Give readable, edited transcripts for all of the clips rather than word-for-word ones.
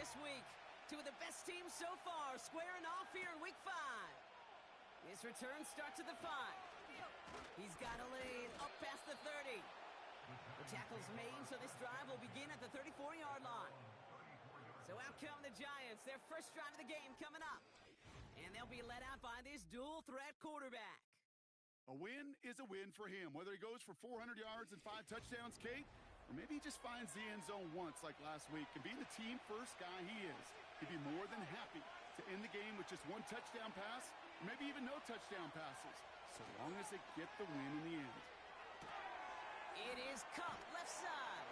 this week. Two of the best teams so far squaring off here in Week 5. His return starts at the 5. He's got a lane up past the 30. The tackle's made, so this drive will begin at the 34-yard line. So out come the Giants, their first drive of the game coming up. And they'll be led out by this dual-threat quarterback. A win is a win for him, whether he goes for 400 yards and 5 touchdowns, Kate, or maybe he just finds the end zone once like last week. And being the team-first guy he is, he'd be more than happy to end the game with just 1 touchdown pass, or maybe even no touchdown passes, so long as they get the win in the end. It is Cup, left side.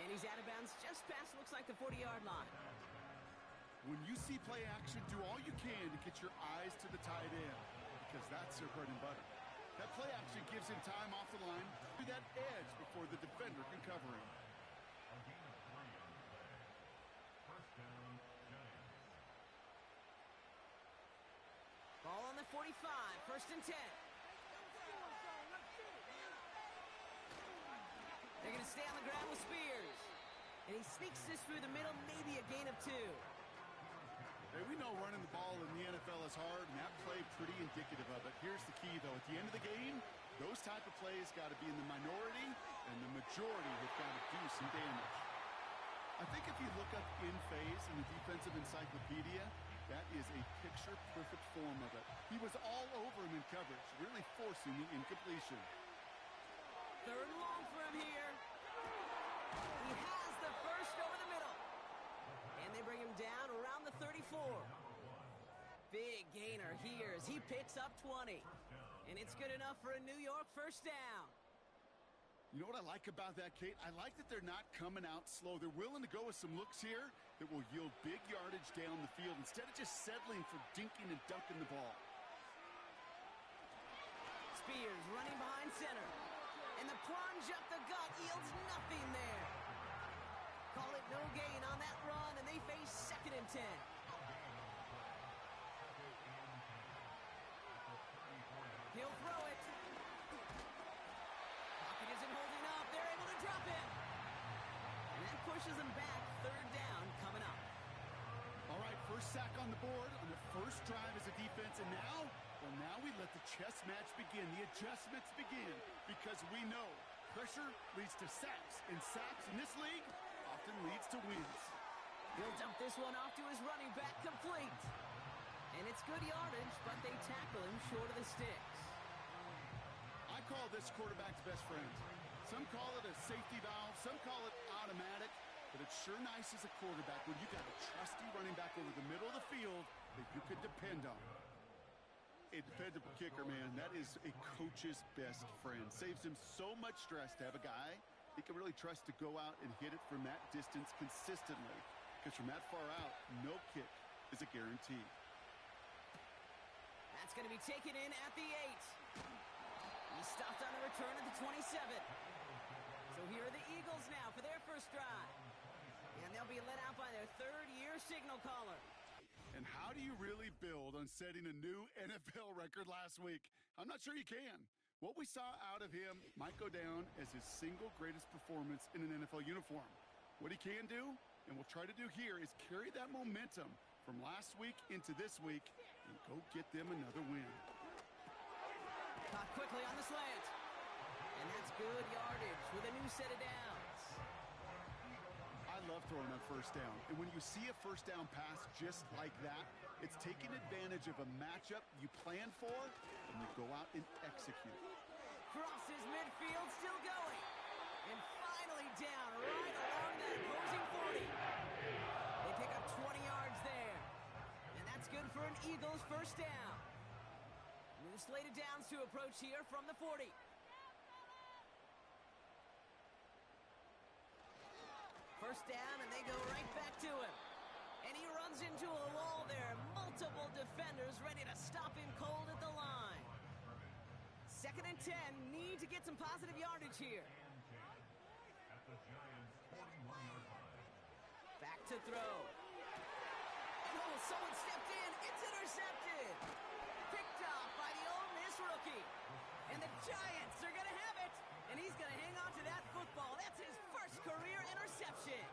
And he's out of bounds just past, looks like, the 40-yard line. When you see play action, do all you can to get your eyes to the tight end, because that's their bread and butter. That play action gives him time off the line to that edge before the defender can cover him. Ball on the 45, 1st and 10. They're going to stay on the ground with Spears. And he sneaks this through the middle, maybe a gain of 2. Hey, we know running the ball in the NFL is hard, and that play pretty indicative of it. Here's the key, though. At the end of the game, those type of plays got to be in the minority, and the majority have got to do some damage. I think if you look up in phase in the defensive encyclopedia, that is a picture-perfect form of it. He was all over him in coverage, really forcing the incompletion. 3rd and long for him here. He has the first over the middle. And they bring him down around the 34. Big gainer here as he picks up 20. And it's good enough for a New York first down. You know what I like about that, Kate? I like that they're not coming out slow. They're willing to go with some looks here that will yield big yardage down the field instead of just settling for dinking and dunking the ball. Spears running behind center. And the plunge up the gut yields nothing there. Call it no gain on that run, and they face 2nd and 10. He'll throw it. Pocket isn't holding up. They're able to drop it. And that pushes them back. 3rd down coming up. All right, first sack on the board on the first drive as a defense, and now we let the chess match begin. The adjustments begin, because we know pressure leads to sacks, and sacks in this league often leads to wins. He'll dump this one off to his running back, complete. And it's good yardage, but they tackle him short of the sticks. I call this quarterback's best friend. Some call it a safety valve, some call it automatic, but it's sure nice as a quarterback when you got a trusty running back over the middle of the field that you could depend on. A dependable kicker, man, that is a coach's best friend. Saves him so much stress to have a guy he can really trust to go out and hit it from that distance consistently. Because from that far out, no kick is a guarantee. That's going to be taken in at the 8. He stopped on a return at the 27. So here are the Eagles now for their first drive. And they'll be let out by their 3rd-year signal caller. And how do you really build on setting a new NFL record last week? I'm not sure you can. What we saw out of him might go down as his single greatest performance in an NFL uniform. What he can do, and we'll try to do here, is carry that momentum from last week into this week and go get them another win. Caught quickly on the slant. And that's good yardage with a new set of downs. I love throwing on first down. And when you see a first down pass just like that, it's taking advantage of a matchup you plan for, and you go out and execute. Crosses midfield, still going. And finally down right along that opposing 40. They pick up 20 yards there. And that's good for an Eagles first down. New slated downs to approach here from the 40. First down, and they go right back to him. And he runs into a wall there. Multiple defenders ready to stop him cold at the line. 2nd and 10, need to get some positive yardage here. Back to throw. Oh, someone stepped in. It's intercepted. Picked off by the Ole Miss rookie. And the Giants are going to have it. And he's going to hang on to that football. That's his first career interception.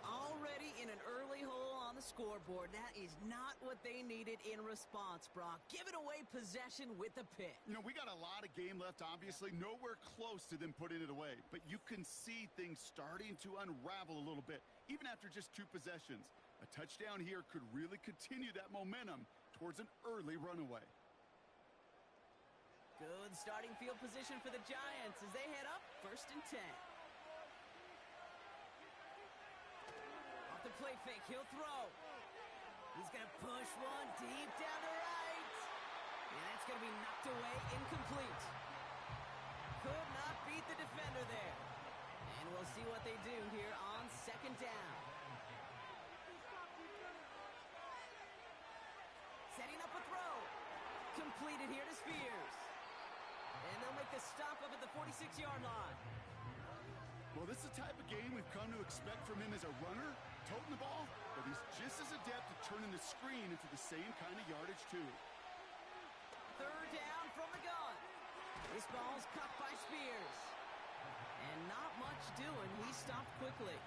Already in an early hole on the scoreboard. That is not what they needed in response, Brock. Giving away possession with a pick. You know, we got a lot of game left, obviously. Nowhere close to them putting it away. But you can see things starting to unravel a little bit, even after just 2 possessions. A touchdown here could really continue that momentum towards an early runaway. Good starting field position for the Giants as they head up 1st and 10. Off the play fake, he'll throw. He's going to push one deep down the right. And that's going to be knocked away, incomplete. Could not beat the defender there. And we'll see what they do here on 2nd down. Setting up a throw. Completed here to Spears. And they'll make the stop up at the 46-yard line. Well, this is the type of game we've come to expect from him as a runner, toting the ball, but he's just as adept at turning the screen into the same kind of yardage, too. 3rd down from the gun. This ball's caught by Spears. And not much doing. He stopped quickly.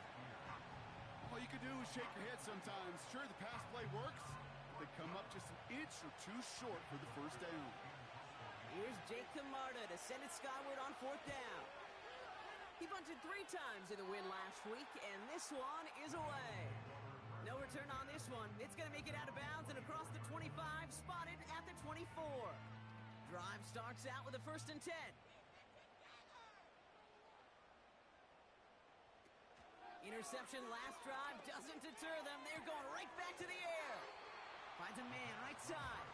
All you can do is shake your head sometimes. Sure, the pass play works, but they come up just an inch or 2 short for the 1st down. Here's Jake Camarda to send it skyward on 4th down. He bunted 3 times in the win last week, and this one is away. No return on this one. It's going to make it out of bounds and across the 25, spotted at the 24. Drive starts out with a 1st and 10. Interception last drive doesn't deter them. They're going right back to the air. Finds a man right side.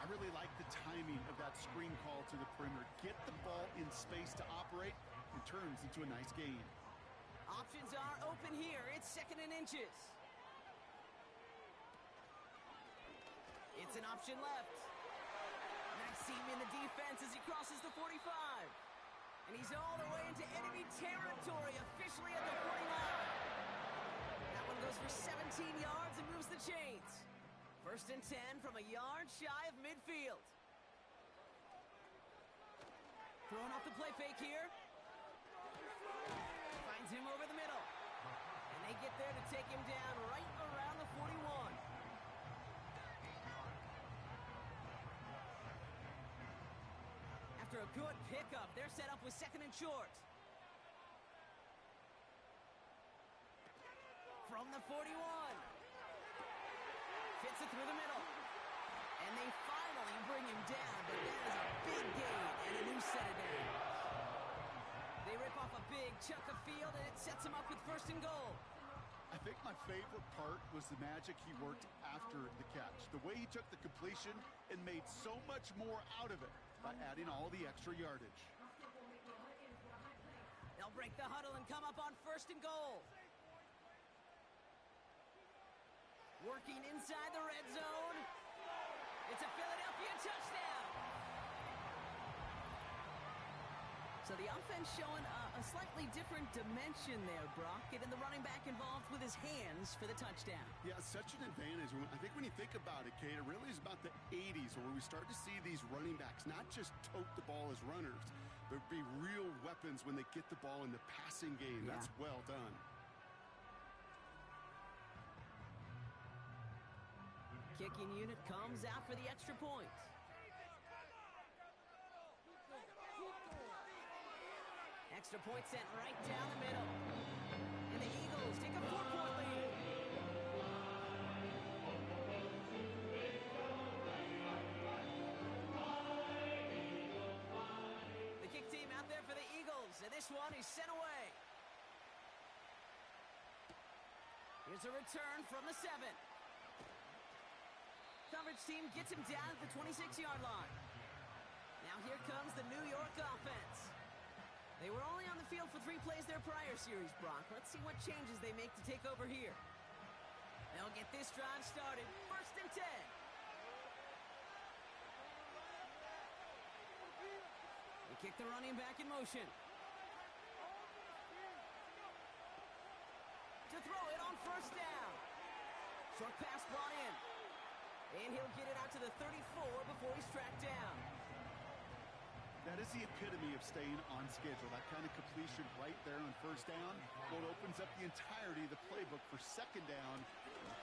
I really like the timing of that screen call to the perimeter. Get the ball in space to operate. It turns into a nice gain. Options are open here. It's 2nd and inches. It's an option left. Nice seam in the defense as he crosses the 45. And he's all the way into enemy territory, officially at the 49. That one goes for 17 yards and moves the chains. 1st and 10 from a yard shy of midfield. Throwing off the play fake here. Finds him over the middle. And they get there to take him down right around the 41. After a good pickup, they're set up with 2nd and short. From the 41. Fits it through the middle. And they finally bring him down, but that is a big gain and a new set of downs. They rip off a big chunk of field, and it sets him up with 1st and goal. I think my favorite part was the magic he worked after the catch. The way he took the completion and made so much more out of it by adding all the extra yardage. They'll break the huddle and come up on 1st and goal. Working inside the red zone. It's a Philadelphia touchdown. So the offense showing a slightly different dimension there, Brock. Getting the running back involved with his hands for the touchdown. Yeah, such an advantage. I think when you think about it, Kate, it really is about the 80s where we start to see these running backs not just tote the ball as runners, but be real weapons when they get the ball in the passing game. Yeah. That's well done. Kicking unit comes out for the extra point. Extra point sent right down the middle. And the Eagles take a 4-point lead. The kick team out there for the Eagles, and this one is sent away. Here's a return from the 7. Coverage team gets him down at the 26-yard line. Now here comes the New York offense. They were only on the field for 3 plays their prior series, Brock. Let's see what changes they make to take over here. They'll get this drive started. 1st and 10. They kick the running back in motion. To throw it on 1st down. Short pass brought in. And he'll get it out to the 34 before he's tracked down. That is the epitome of staying on schedule. That kind of completion right there on first down. Well, it opens up the entirety of the playbook for second down.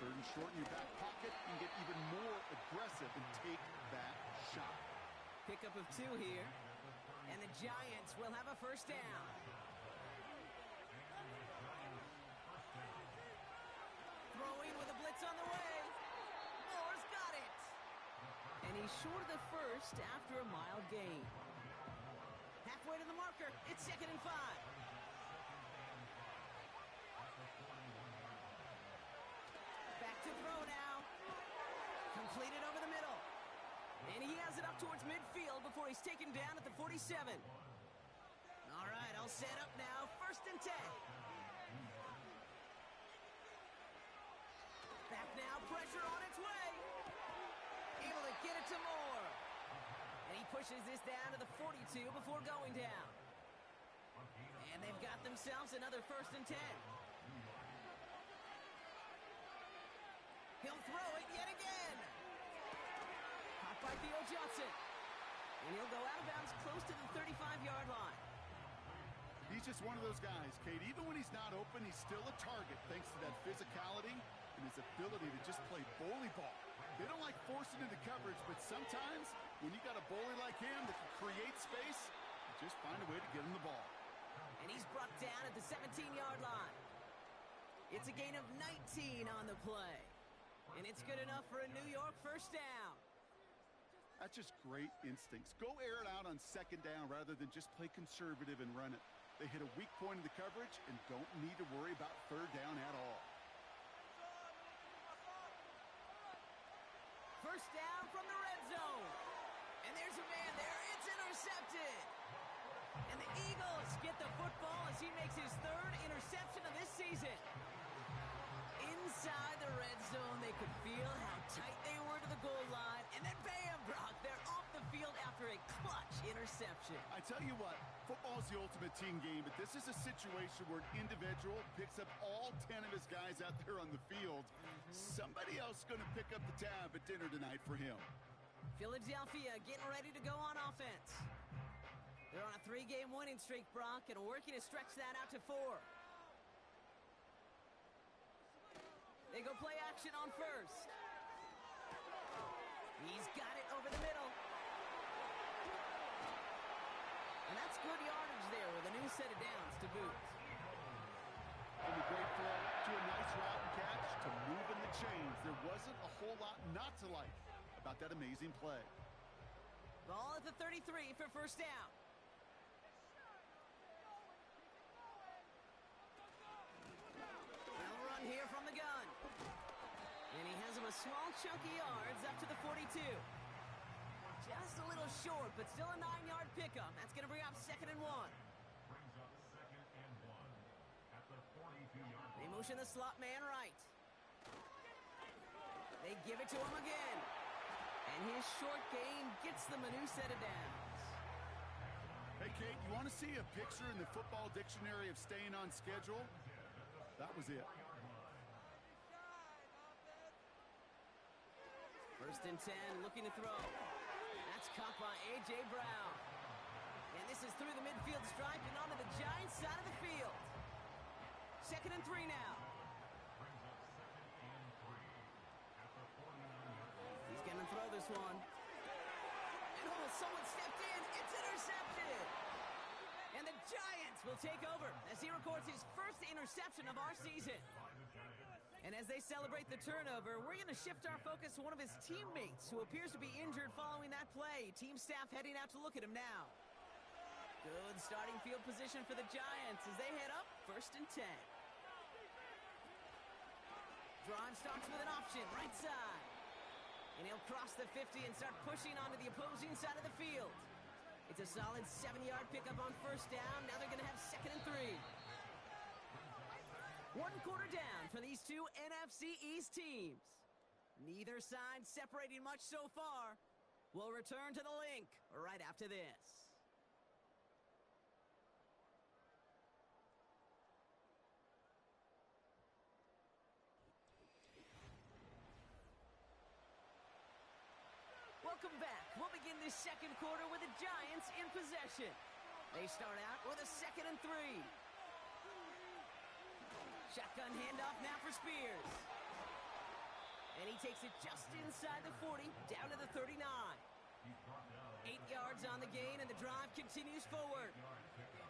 Third and short in your back pocket. You can get even more aggressive and take that shot. Pickup of 2 here. And the Giants will have a first down. Throwing with a blitz on the way. Moore's got it. And he's short of the first after a mild gain. Halfway to the marker. It's 2nd and 5. Back to throw now. Completed over the middle. And he has it up towards midfield before he's taken down at the 47. All right, I'll set up now. 1st and 10. Back now, pressure on its way. Able to get it to Moore. And he pushes this down to the 42 before going down. And they've got themselves another 1st and 10. He'll throw it yet again. Caught by Theo Johnson. And he'll go out of bounds close to the 35-yard line. He's just one of those guys, Kate. Even when he's not open, he's still a target thanks to that physicality and his ability to just play bully ball. They don't like forcing into coverage, but sometimes when you got a bully like him that can create space, you just find a way to get him the ball. And he's brought down at the 17-yard line. It's a gain of 19 on the play. And it's good enough for a New York first down. That's just great instincts. Go air it out on second down rather than just play conservative and run it. They hit a weak point in the coverage and don't need to worry about third down at all. First down from the red zone. And there's a man there. It's intercepted. And the Eagles get the football as he makes his 3rd interception of this season. Inside the red zone, they could feel how tight they were to the goal line. And then bam, Brock, they're off the field after a clutch interception. I tell you what, football's the ultimate team game, but this is a situation where an individual picks up all 10 of his guys out there on the field. Somebody else is going to pick up the tab at dinner tonight for him. Philadelphia getting ready to go on offense. They're on a 3-game winning streak, Brock, and working to stretch that out to 4. They go play action on first. He's got it over the middle. And that's good yardage there with a new set of downs to boot. From a great throw to a nice route and catch to moving the chains. There wasn't a whole lot not to like about that amazing play. Ball at the 33 for first down. They'll run here from the gun. And he has him a small chunk of yards up to the 42. Just a little short, but still a 9-yard pickup. That's going to bring up 2nd and 1. They motion the slot man right. They give it to him again. And his short gain gets them a new set of downs. Hey, Kate, you want to see a picture in the football dictionary of staying on schedule? That was it. 1st and 10, looking to throw. That's caught by A.J. Brown. And this is through the midfield stripe and onto the Giants side of the field. 2nd and 3 now. He's going to throw this one. And someone stepped in. It's intercepted. And the Giants will take over as he records his 1st interception of our season. And as they celebrate the turnover, we're going to shift our focus to one of his teammates who appears to be injured following that play. Team staff heading out to look at him now. Good starting field position for the Giants as they head up 1st and 10. Drive starts with an option, right side. And he'll cross the 50 and start pushing onto the opposing side of the field. It's a solid 7-yard pickup on first down. Now they're going to have 2nd and 3. 1 quarter down for these two NFC East teams. Neither side separating much so far. We'll return to the link right after this. Welcome back. We'll begin this second quarter with the Giants in possession. They start out with a 2nd and 3. Shotgun handoff now for Spears. And he takes it just inside the 40, down to the 39. 8 yards on the gain, and the drive continues forward.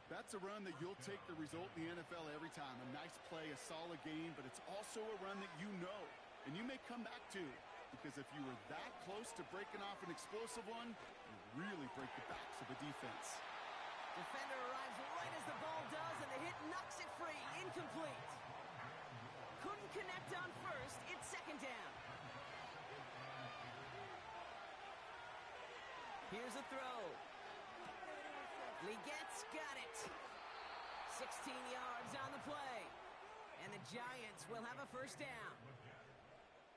That's a run that you'll take the result in the NFL every time. A nice play, a solid gain, but it's also a run that you know, and you may come back to. Because if you were that close to breaking off an explosive one, you really break the backs of the defense. Defender arrives right as the ball does, and the hit knocks it free. Incomplete. Couldn't connect on first. It's 2nd down. Here's a throw. Legette's got it. 16 yards on the play. And the Giants will have a 1st down.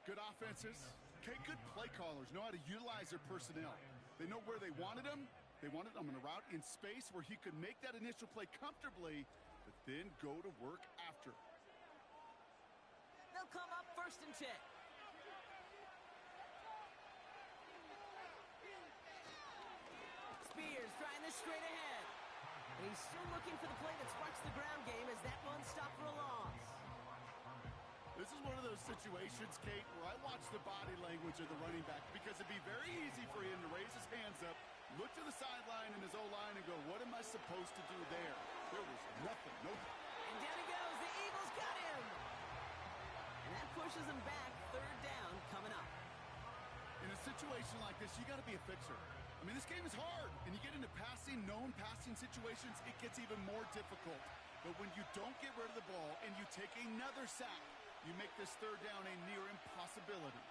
Good offenses. Okay, good play callers know how to utilize their personnel. They know where they wanted him. They wanted him in a route in space where he could make that initial play comfortably, but then go to work after. They'll come up 1st and 10. Spears trying this straight ahead. And he's still looking for the play that sparks the ground game as that one stopped for a loss. This is one of those situations, Kate, where I watch the body language of the running back because it'd be very easy for him to raise his hands up, look to the sideline and his O-line and go, what am I supposed to do there? There was nothing. Nope. And down he goes. The Eagles got him. And that pushes him back. 3rd down coming up. In a situation like this, you got to be a fixer. I mean, this game is hard, and you get into known passing situations, it gets even more difficult. But when you don't get rid of the ball and you take another sack, you make this 3rd down a near impossibility.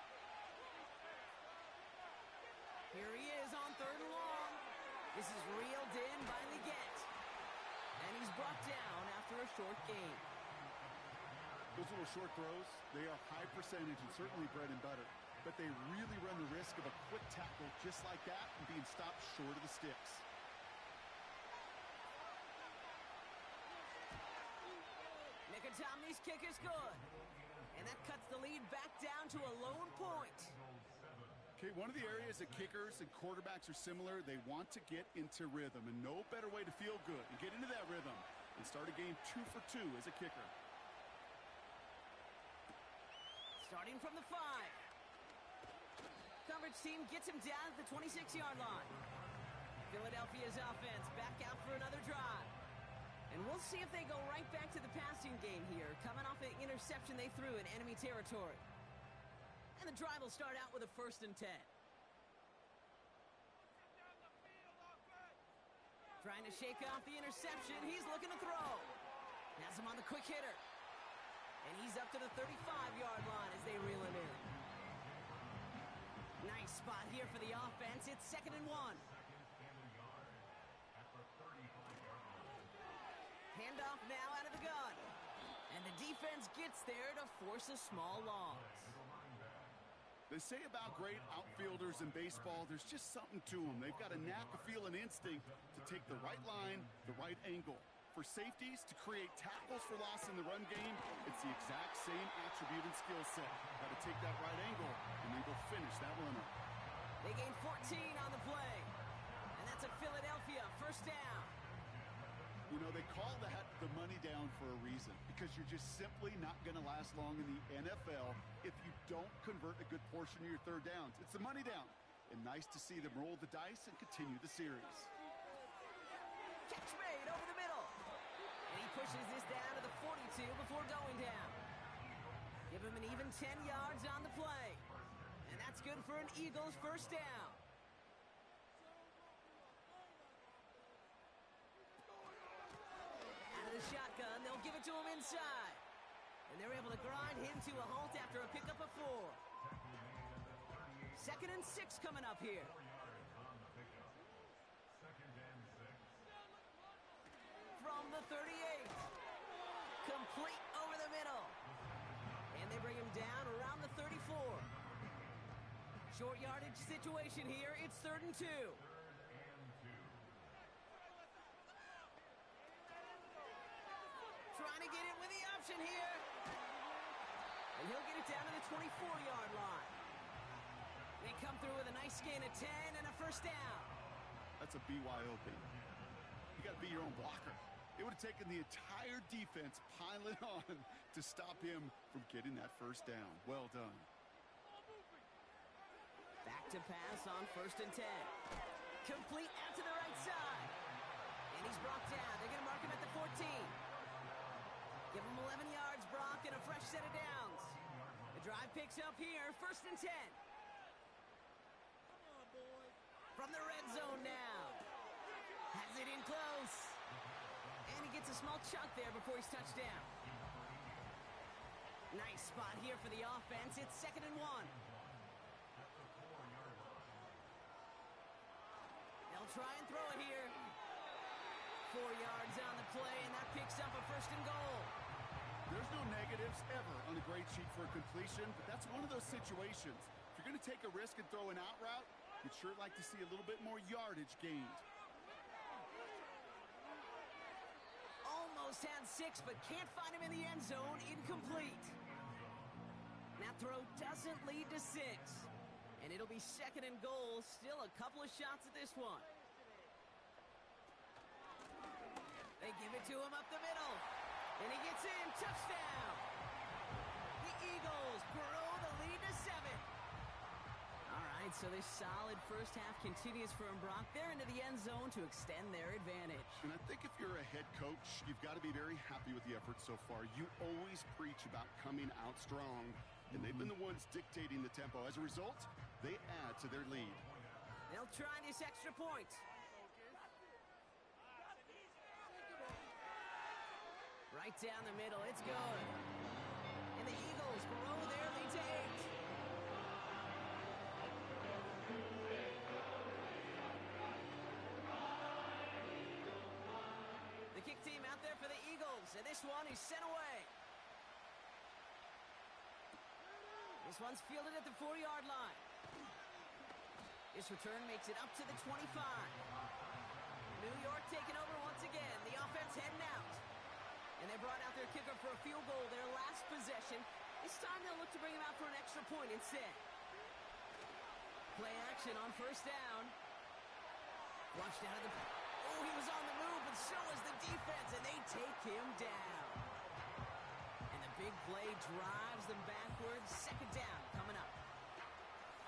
Here he is on 3rd and long. This is reeled in by Legette. And he's brought down after a short gain. Those little short throws, they are high percentage and certainly bread and butter. But they really run the risk of a quick tackle just like that and being stopped short of the sticks. Nicotomney's kick is good. And that cuts the lead back down to a lone point. Okay, one of the areas that kickers and quarterbacks are similar, they want to get into rhythm. And no better way to feel good and get into that rhythm and start a game 2 for 2 as a kicker. Starting from the 5. Coverage team gets him down at the 26-yard line. Philadelphia's offense back out for another drive. And we'll see if they go right back to the passing game here, coming off an interception they threw in enemy territory. And the drive will start out with a 1st and 10. Trying to shake off the interception. He's looking to throw. Has him on the quick hitter. And he's up to the 35-yard line as they reel him in. Nice spot here for the offense. It's 2nd and 1. Handoff now out of the gun. And the defense gets there to force a small loss. They say about great outfielders in baseball, there's just something to them. They've got a knack, a feel, and instinct to take the right line, the right angle. For safeties, to create tackles for loss in the run game, it's the exact same attribute and skill set. Got to take that right angle and then go finish that runner. They gain 14 on the play. And that's a Philadelphia 1st down. You know, they call that the money down for a reason, because you're just simply not going to last long in the NFL if you don't convert a good portion of your 3rd downs. It's the money down. And nice to see them roll the dice and continue the series. Catch made over the middle. And he pushes this down to the 42 before going down. Give him an even 10 yards on the play. And that's good for an Eagles 1st down. Out of the shotgun, they'll give it to him inside. And they're able to grind him to a halt after a pickup of 4. 2nd and 6 coming up here. From the 38. Complete over the middle. And they bring him down around the 34. Short yardage situation here. It's 3rd and 2. Trying to get it with the option here. And he'll get it down to the 24-yard line. They come through with a nice gain of 10 and a first down. That's a BYOB. You got to be your own blocker. It would have taken the entire defense piling on to stop him from getting that first down. Well done. Back to pass on 1st and 10. Complete out to the right side. And he's brought down. They're going to mark him at the 14. Give him 11 yards, Brock, and a fresh set of downs. The drive picks up here, 1st and 10. From the red zone now. Has it in close. And he gets a small chunk there before he's touched down. Nice spot here for the offense. It's 2nd and 1. They'll try and throw it here. 4 yards on the play, and that picks up a 1st and goal. There's no negatives ever on the grade sheet for a completion, but that's one of those situations. If you're going to take a risk and throw an out route, you'd sure like to see a little bit more yardage gained. Almost had 6, but can't find him in the end zone. Incomplete. That throw doesn't lead to 6. And it'll be 2nd and goal. Still a couple of shots at this one. They give it to him up the middle. And he gets in. Touchdown. The Eagles grow the lead to 7. All right, so this solid first half continues for Brock. They're into the end zone to extend their advantage. And I think if you're a head coach, you've got to be very happy with the effort so far. You always preach about coming out strong, and they've been the ones dictating the tempo. As a result, they add to their lead. They'll try this extra point. Right down the middle, it's good. And the Eagles grow their lead to 8. The kick team out there for the Eagles, and this one is sent away. This one's fielded at the 4-yard line. This return makes it up to the 25. New York taking over once again. The offense heading out. And they brought out their kicker for a field goal their last possession. This time they'll look to bring him out for an extra point instead. Play action on 1st down. Flushed out of the... Oh, he was on the move, but so was the defense, and they take him down. And the big play drives them backwards. 2nd down coming up.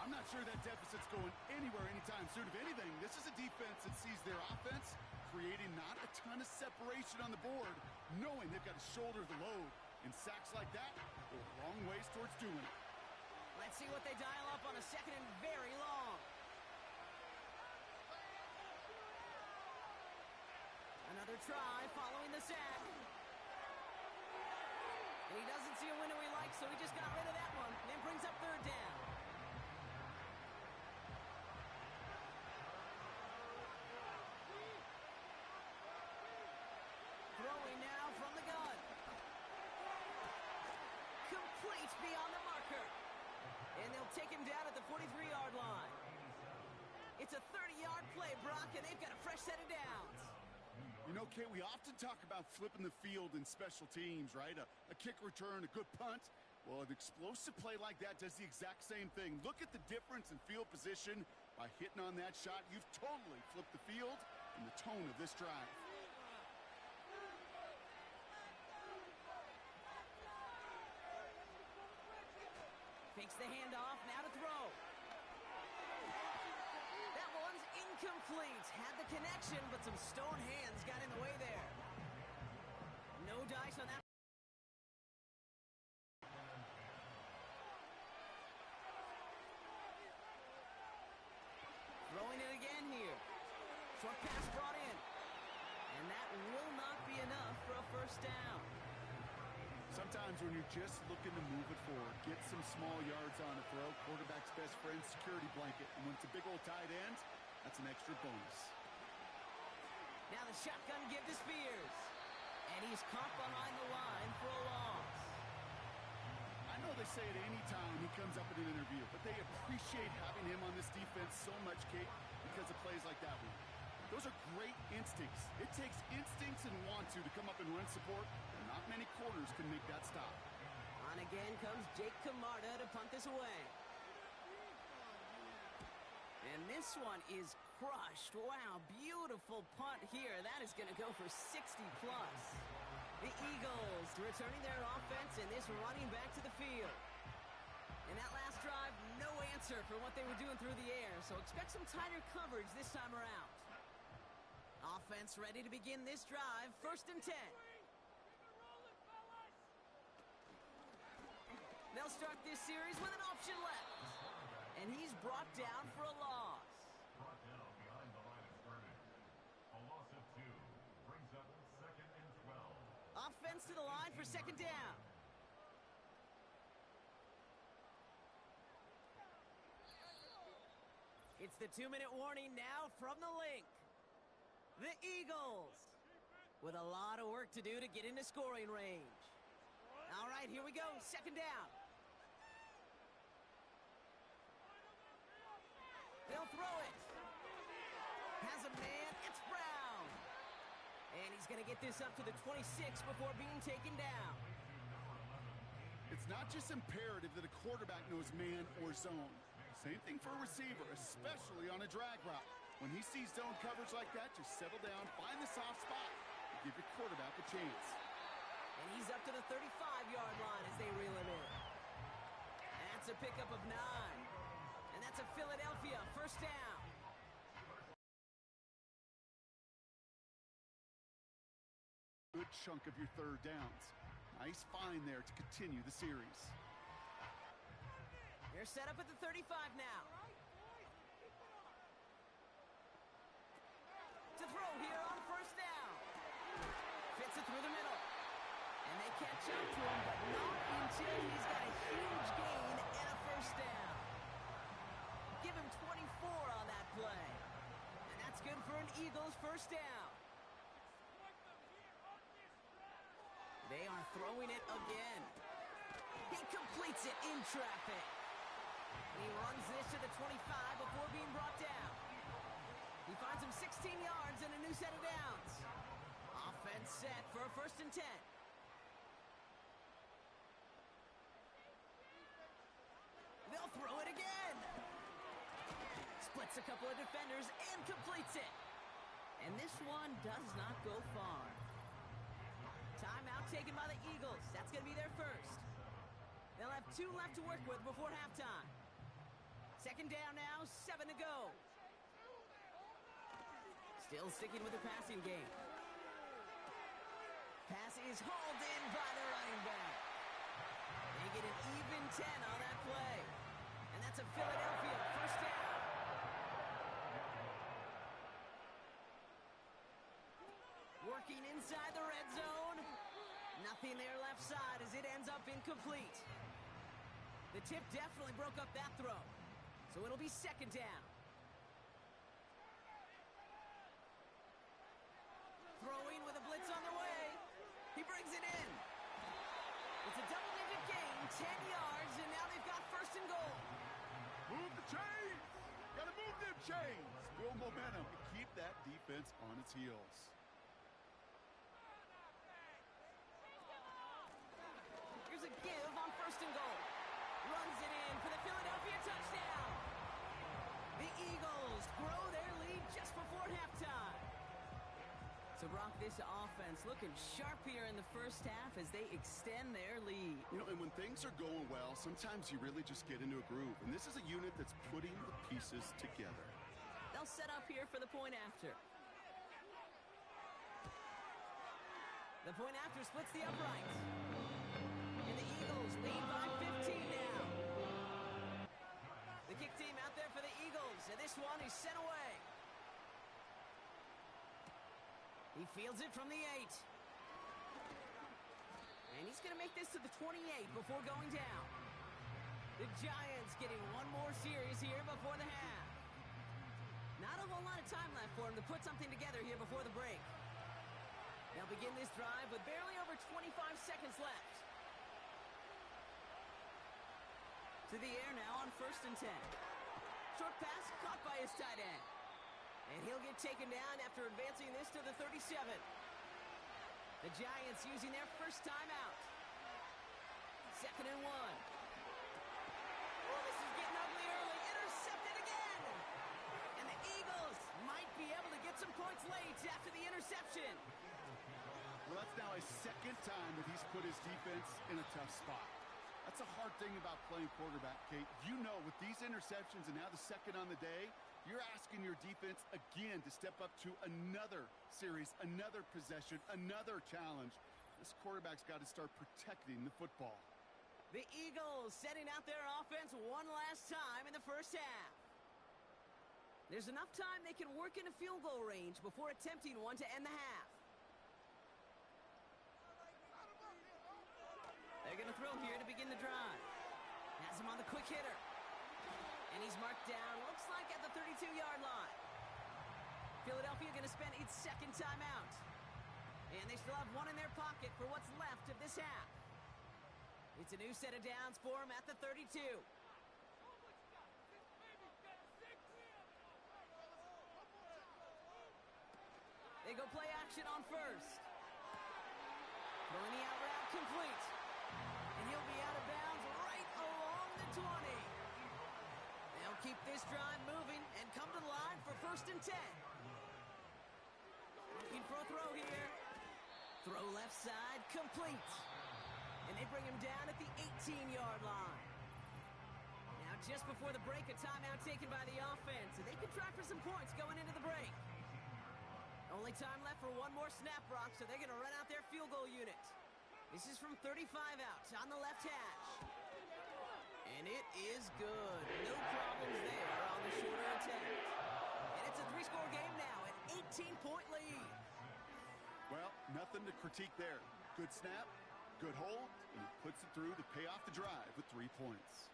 I'm not sure that deficit's going anywhere anytime soon. If anything, this is a defense that sees their offense creating not a ton of separation on the board, knowing they've got to shoulder the load. And sacks like that go a long ways towards doing it. Let's see what they dial up on a 2nd and very long. Another try following the sack. And he doesn't see a window he likes, so he just got rid of that one. And then brings up 3rd down. Throwing now from the gun. Complete beyond the marker. And they'll take him down at the 43-yard line. It's a 30-yard play, Brock, and they've got a fresh set of downs. You know, Kate, we often talk about flipping the field in special teams, right? A kick return, a good punt. Well, an explosive play like that does the exact same thing. Look at the difference in field position by hitting on that shot. You've totally flipped the field and the tone of this drive. Fakes the handoff, now to throw. That one's incomplete. Had the connection, but some stone hands got in the way there. No dice on that. Throwing it again here. Short pass brought in. And that will not be enough for a 1st down. Sometimes when you're just looking to move it forward, get some small yards on a throw, quarterback's best friend, security blanket. And when it's a big old tight end, that's an extra bonus. Now the shotgun give to Spears. And he's caught behind the line for a loss. I know they say it any time he comes up in an interview, but they appreciate having him on this defense so much, Kate, because of plays like that one. Those are great instincts. It takes instincts and want to come up and run support. Not many corners can make that stop. On again comes Jake Camarda to punt this away. And this one is crushed. Wow, beautiful punt here. That is going to go for 60+. The Eagles returning their offense and this running back to the field. In that last drive, no answer for what they were doing through the air, so expect some tighter coverage this time around. Offense ready to begin this drive, 1st and 10. They'll start this series with an option left. And he's brought down for a loss. Brought down behind the line of scrimmage. A loss of 2 brings up 2nd and 12. Offense to the line for 2nd down. It's the 2-minute warning now from the link. The Eagles with a lot of work to do to get into scoring range. All right, here we go. 2nd down. They'll throw it. Has a man. It's Brown. And he's going to get this up to the 26 before being taken down. It's not just imperative that a quarterback knows man or zone. Same thing for a receiver, especially on a drag route. When he sees zone coverage like that, just settle down, find the soft spot, and give your quarterback a chance. And he's up to the 35-yard line as they reel him in. That's a pickup of 9. And that's a Philadelphia 1st down. Good chunk of your 3rd downs. Nice find there to continue the series. They're set up at the 35 now. To throw here on 1st down. Fits it through the middle. And they catch up to him, but not until he's got a huge gain and a 1st down. Give him 24 on that play. And that's good for an Eagles 1st down. They are throwing it again. He completes it in traffic. He runs this to the 25 before being brought down. He finds him 16 yards and a new set of downs. Offense set for a 1st and 10. They'll throw it again. Splits a couple of defenders and completes it. And this one does not go far. Timeout taken by the Eagles. That's going to be their 1st. They'll have 2 left to work with before halftime. 2nd down now, 7 to go. Still sticking with the passing game. Pass is hauled in by the running back. They get an even 10 on that play. And that's a Philadelphia 1st down. Working inside the red zone. Nothing there left side as it ends up incomplete. The tip definitely broke up that throw. So it'll be 2nd down. Throwing with a blitz on the way. He brings it in. It's a double-digit gain, 10 yards, and now they've got 1st and goal. Move the chains! Gotta move them chains! Build momentum and keep that defense on its heels. Here's a give on 1st and goal. Runs it in for the Philadelphia touchdown. The Eagles grow their lead just before halftime. So, Brock, this offense looking sharp here in the 1st half as they extend their lead. You know, and when things are going well, sometimes you really just get into a groove. And this is a unit that's putting the pieces together. They'll set up here for the point after. The point after splits the uprights. And the Eagles lead by 15 now. The kick team out there for the Eagles, and this one is sent away. He fields it from the 8. And he's going to make this to the 28 before going down. The Giants getting one more series here before the half. Not a whole lot of time left for him to put something together here before the break. They'll begin this drive with barely over 25 seconds left. To the air now on 1st and 10. Short pass caught by his tight end. And he'll get taken down after advancing this to the 37. The Giants using their 1st timeout. 2nd and 1. Oh, this is getting ugly early. Intercepted again. plate after the interception. Well, that's now a second time that he's put his defense in a tough spot. That's a hard thing about playing quarterback, Kate. You know, with these interceptions and now the second on the day, you're asking your defense again to step up to another series, another possession, another challenge. This quarterback's got to start protecting the football. The Eagles setting out their offense one last time in the first half. There's enough time they can work in a field goal range before attempting one to end the half. They're going to throw here to begin the drive. Has him on the quick hitter. And he's marked down, looks like at the 32-yard line. Philadelphia going to spend its second timeout. And they still have one in their pocket for what's left of this half. It's a new set of downs for him at the 32. They go play action on first. Throwing the out route complete. And he'll be out of bounds right along the 20. They'll keep this drive moving and come to the line for 1st and 10. Looking for a throw here. Throw left side, complete. And they bring him down at the 18-yard line. Now just before the break, a timeout taken by the offense. And they can try for some points going into the break. Only time left for one more snap, Brock, so they're going to run out their field goal unit. This is from 35 out on the left hash. And it is good. No problems there on the shorter attempt. And it's a 3-score game now, an 18-point lead. Well, nothing to critique there. Good snap, good hold, and he puts it through to pay off the drive with 3 points.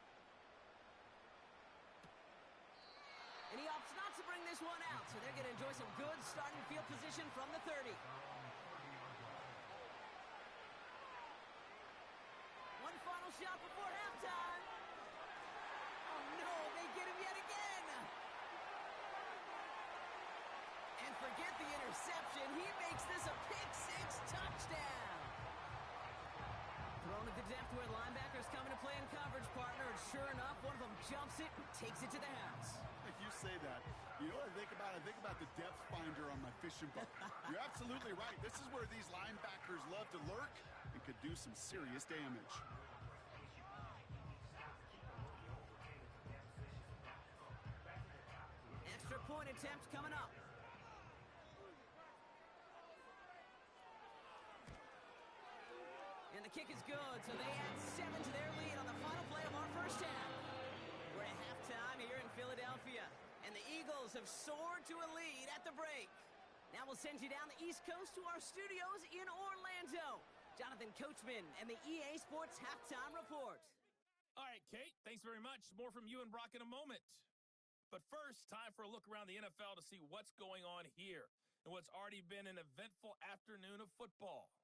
And he opts not to bring this one out, so they're going to enjoy some good starting field position from the 30. One final shot before halftime. Oh, no, they get him yet again. And forget the interception. He makes this a pick-6 touchdown. Thrown at the depth where linebackers coming to play in coverage, partner. And sure enough, one of them jumps it and takes it to the house. If you say that, you know what I think about? I think about the depth finder on my fishing boat. You're absolutely right. This is where these linebackers love to lurk and could do some serious damage. Extra point attempt coming up. And the kick is good, so they add 7 to their lead on the final play of our first half. We're at halftime here in Philadelphia, and the Eagles have soared to a lead at the break. Now we'll send you down the East Coast to our studios in Orlando. Jonathan Coachman and the EA Sports Halftime Report. All right, Kate, thanks very much. More from you and Brock in a moment. But first, time for a look around the NFL to see what's going on here and what's already been an eventful afternoon of football.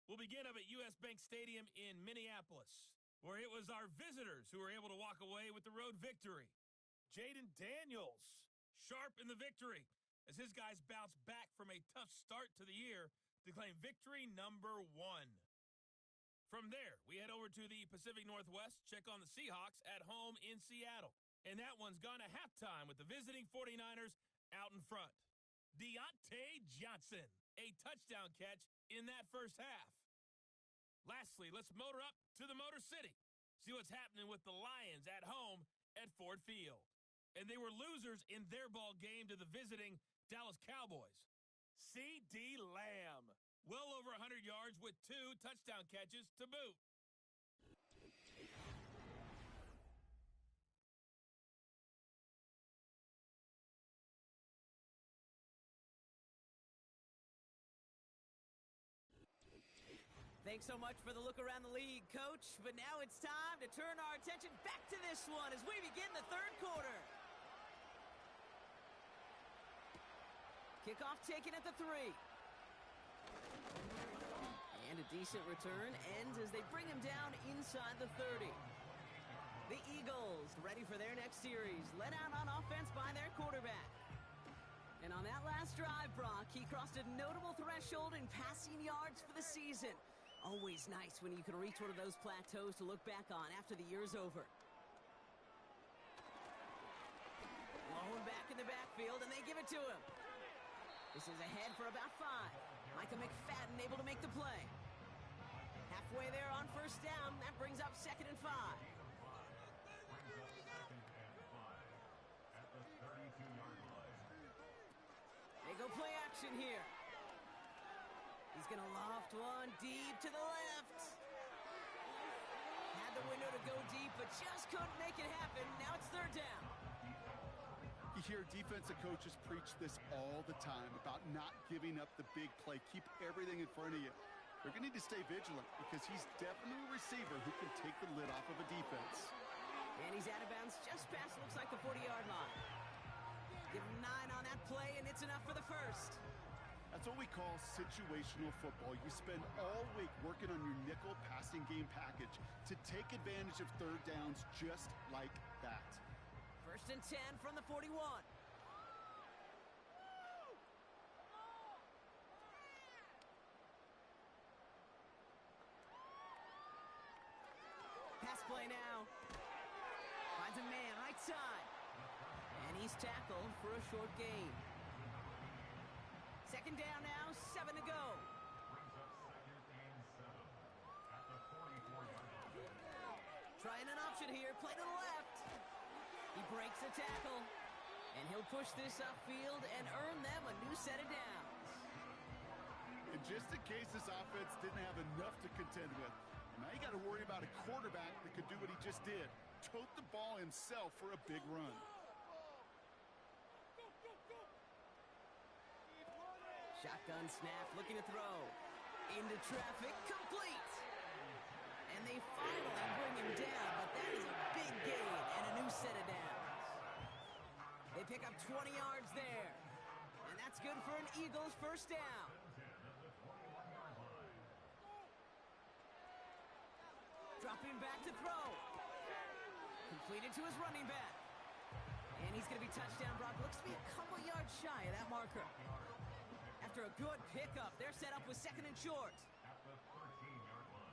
We'll begin up at U.S. Bank Stadium in Minneapolis, where it was our visitors who were able to walk away with the road victory. Jaden Daniels, sharp in the victory, as his guys bounced back from a tough start to the year to claim victory number 1. From there, we head over to the Pacific Northwest, check on the Seahawks at home in Seattle. And that one's gone to halftime with the visiting 49ers out in front. Deontay Johnson, a touchdown catch in that first half. Lastly, let's motor up to the Motor City. See what's happening with the Lions at home at Ford Field. And they were losers in their ball game to the visiting Dallas Cowboys. C.D. Lamb, well over 100 yards with 2 touchdown catches to boot. Thanks so much for the look around the league, Coach. But now it's time to turn our attention back to this one as we begin the third quarter. Kickoff taken at the 3. And a decent return ends as they bring him down inside the 30. The Eagles ready for their next series, led out on offense by their quarterback. And on that last drive, Brock, he crossed a notable threshold in passing yards for the season. Always nice when you can reach one of those plateaus to look back on after the year's over. Blown back in the backfield, and they give it to him. This is ahead for about 5. Micah McFadden able to make the play. Halfway there on first down. That brings up 2nd and 5. At the 32-yard line. They go play action here. He's going to loft one deep to the left. Had the window to go deep, but just couldn't make it happen. Now it's 3rd down. You hear defensive coaches preach this all the time about not giving up the big play. Keep everything in front of you. They're going to need to stay vigilant because he's definitely a receiver who can take the lid off of a defense. And he's out of bounds just past, looks like the 40-yard line. Give him 9 on that play, and it's enough for the first. That's what we call situational football. You spend all week working on your nickel passing game package to take advantage of 3rd downs just like that. 1st and 10 from the 41. Pass play now. Finds a man right side. And he's tackled for a short gain. 2nd down now, 7 to go. Brings up 2nd and 7 at the 44-yard line. Trying an option here, play to the left. He breaks the tackle, and he'll push this upfield and earn them a new set of downs. And just in case this offense didn't have enough to contend with, now you got to worry about a quarterback that could do what he just did. Tote the ball himself for a big run. Shotgun snap, looking to throw. Into traffic, complete. And they finally bring him down, but that is a big gain and a new set of downs. They pick up 20 yards there. And that's good for an Eagles first down. Dropping back to throw. Completed to his running back. And he's going to be touchdown. Brock looks to be a couple yards shy of that marker. After a good pickup, they're set up with 2nd and short. At the 13-yard line.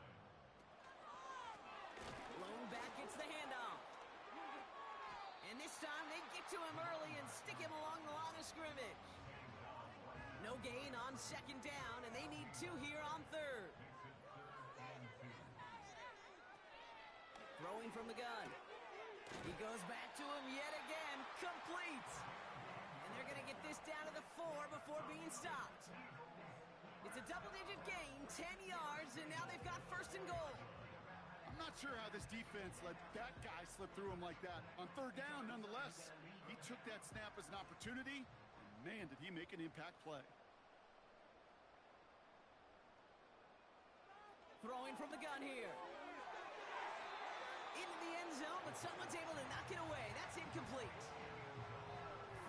Lone back gets the handoff. And this time they get to him early and stick him along the line of scrimmage. No gain on 2nd down, and they need 2 here on 3rd. Throwing from the gun. He goes back to him yet again. Complete. And they're going to get this down to the 4 before being stopped. It's a double-digit gain, 10 yards, and now they've got 1st and goal. I'm not sure how this defense let that guy slip through him like that. On 3rd down, nonetheless, he took that snap as an opportunity, and man, did he make an impact play. Throwing from the gun here. Into the end zone, but someone's able to knock it away. That's incomplete.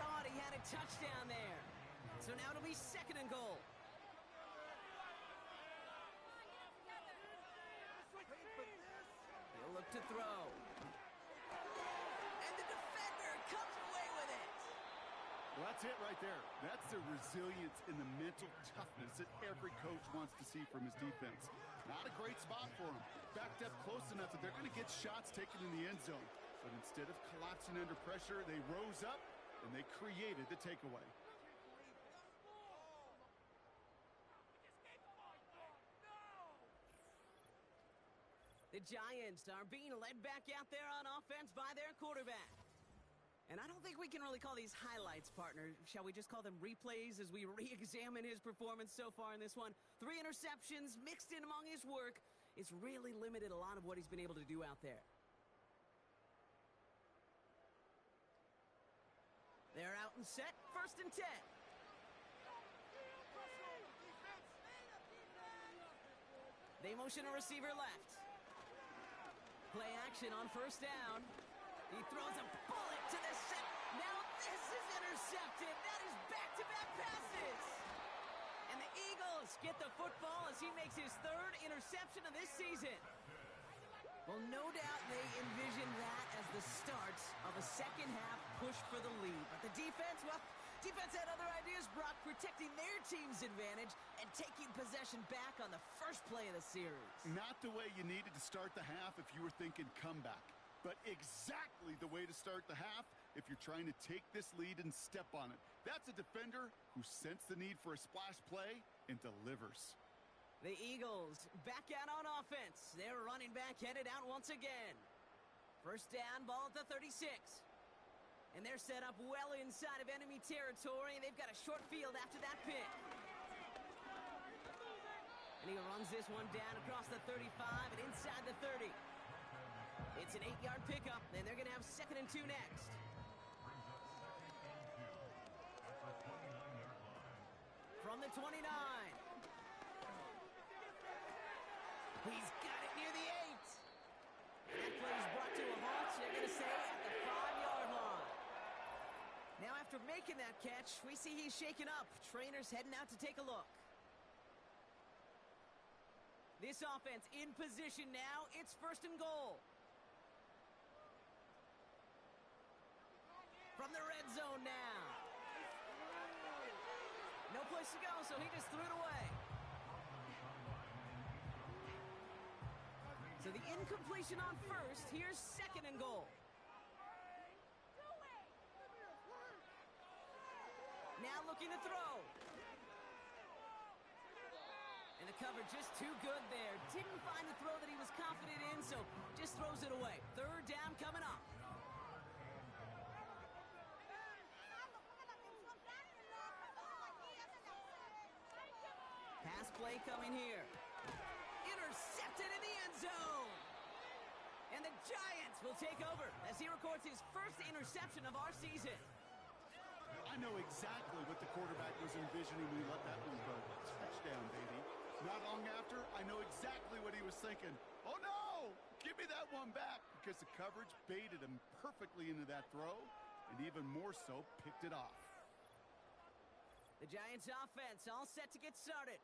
Thought he had a touchdown there. So now it'll be 2nd and goal. He'll look to throw. And the defender comes away with it. Well, that's it right there. That's the resilience and the mental toughness that every coach wants to see from his defense. Not a great spot for him. Backed up close enough that they're going to get shots taken in the end zone. But instead of collapsing under pressure, they rose up and they created the takeaway. The Giants are being led back out there on offense by their quarterback. And I don't think we can really call these highlights, partner. Shall we just call them replays as we re-examine his performance so far in this one? 3 interceptions mixed in among his work. It's really limited a lot of what he's been able to do out there. They're out and set. 1st and 10. They motion a receiver left. Play action on 1st down. He throws a bullet to the set. Now this is intercepted. That is back-to-back passes. And the Eagles get the football as he makes his 3rd interception of this season. Well, no doubt they envision that as the start of a second-half push for the lead. But the defense, well, defense had other ideas, Brock, protecting their team's advantage and taking possession back on the first play of the series. Not the way you needed to start the half if you were thinking comeback, but exactly the way way to start the half if you're trying to take this lead and step on it. That's a defender who sensed the need for a splash play and delivers. The Eagles back out on offense. Their running back headed out once again. First down, ball at the 36. And they're set up well inside of enemy territory. They've got a short field after that pick. And he runs this one down across the 35 and inside the 30. It's an 8-yard pickup, and they're going to have 2nd and 2 next. From the 29. He's got it near the 8. And that play is brought to a halt, they're going to say at the 5-yard line. Now after making that catch, we see he's shaken up. Trainer's heading out to take a look. This offense in position now. It's 1st and goal. From the red zone now. No place to go, so he just threw it away. So the incompletion on 1st. Here's 2nd and goal. Now looking to throw. And the cover just too good there. Didn't find the throw that he was confident in, so just throws it away. 3rd down coming up. Pass play coming here. Intercepted in the end zone. And the Giants will take over as he records his 1st interception of our season. I know exactly what the quarterback was envisioning when he let that one go. Touchdown, baby. Not long after, I know exactly what he was thinking. Oh, no! Give me that one back, because the coverage baited him perfectly into that throw, and even more so, picked it off. The Giants offense all set to get started.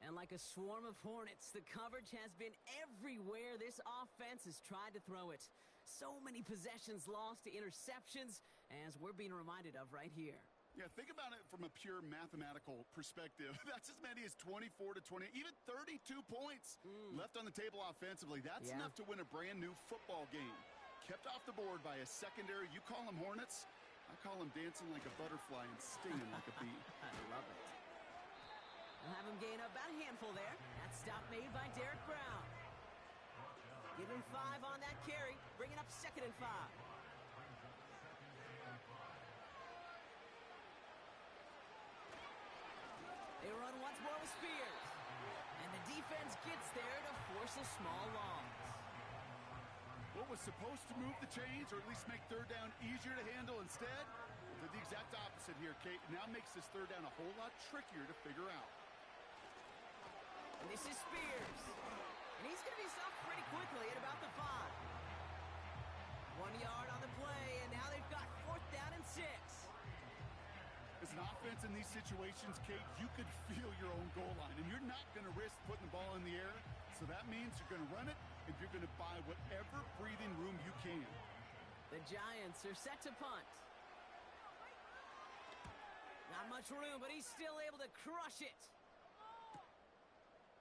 And like a swarm of hornets, the coverage has been everywhere this offense has tried to throw it. So many possessions lost to interceptions, as we're being reminded of right here. Yeah, think about it from a pure mathematical perspective. That's as many as 24 to 20, even 32 points left on the table offensively. That's enough to win a brand new football game. Kept off the board by a secondary. You call them hornets, I call them dancing like a butterfly and stinging like a bee. I love it. We'll have him gain up about a handful there. That stop made by Derek Brown. Give him 5 on that carry, bringing up 2nd and 5. They run once more with Spears. And the defense gets there to force a small loss. What was supposed to move the chains, or at least make 3rd down easier to handle instead, did the exact opposite here, Kate. Now makes this 3rd down a whole lot trickier to figure out. And this is Spears. And he's going to be stopped pretty quickly at about the 5. 1 yard on the play, and now they've got 4th down and 6. As an offense in these situations, Kate, you could feel your own goal line, and you're not going to risk putting the ball in the air, so that means you're going to run it, and you're going to buy whatever breathing room you can. The Giants are set to punt. Not much room, but he's still able to crush it.